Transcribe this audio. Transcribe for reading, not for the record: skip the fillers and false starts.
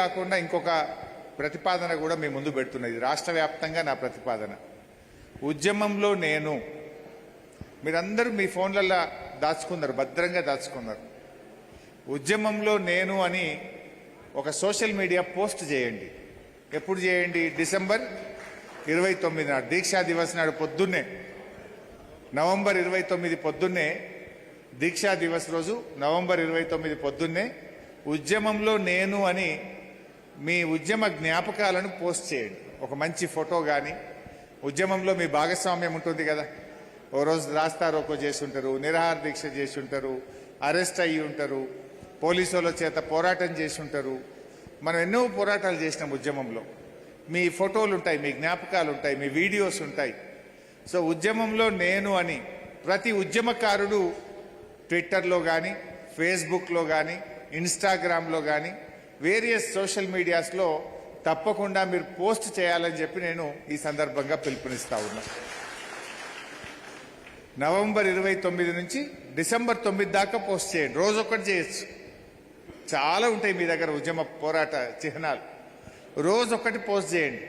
కాకుండా ఇంకొక ప్రతిపాదన కూడా మీ ముందు పెడుతున్నది. రాష్ట్ర వ్యాప్తంగా నా ప్రతిపాదన. ఉద్యమంలో నేను, మీరందరూ మీ ఫోన్లలో దాచుకున్నారు, భద్రంగా దాచుకున్నారు. ఉద్యమంలో నేను అని ఒక సోషల్ మీడియా పోస్ట్ చేయండి. ఎప్పుడు చేయండి? డిసెంబర్ 29 నాడు, దీక్షా దివస్ నాడు పొద్దున్నే, నవంబర్ 29 పొద్దున్నే, దీక్షా దివస్ రోజు నవంబర్ 29 పొద్దున్నే ఉద్యమంలో నేను అని మీ ఉద్యమ జ్ఞాపకాలను పోస్ట్ చేయండి. ఒక మంచి ఫోటో కానీ, ఉద్యమంలో మీ భాగస్వామ్యం ఉంటుంది కదా. ఓ రోజు రాస్తారోకో చేసి ఉంటారు, నిరాహార దీక్ష చేసి ఉంటారు, అరెస్ట్ అయ్యి ఉంటారు, పోలీసుల చేత పోరాటం చేసి ఉంటారు. మనం ఎన్నో పోరాటాలు చేసినాం ఉద్యమంలో. మీ ఫోటోలు ఉంటాయి, మీ జ్ఞాపకాలు ఉంటాయి, మీ వీడియోస్ ఉంటాయి. సో ఉద్యమంలో నేను అని ప్రతి ఉద్యమకారుడు ట్విట్టర్లో కానీ, ఫేస్బుక్లో కానీ, ఇన్స్టాగ్రామ్లో కానీ, వేరియస్ సోషల్ మీడియాస్లో తప్పకుండా మీరు పోస్ట్ చేయాలని చెప్పి నేను ఈ సందర్భంగా పిలుపునిస్తా ఉన్నా. నవంబర్ 29 నుంచి డిసెంబర్ 9 దాకా పోస్ట్ చేయండి. రోజొక్కటి చేయొచ్చు. చాలా ఉంటాయి మీ దగ్గర ఉద్యమ పోరాట చిహ్నాలు. రోజొక్కటి పోస్ట్ చేయండి.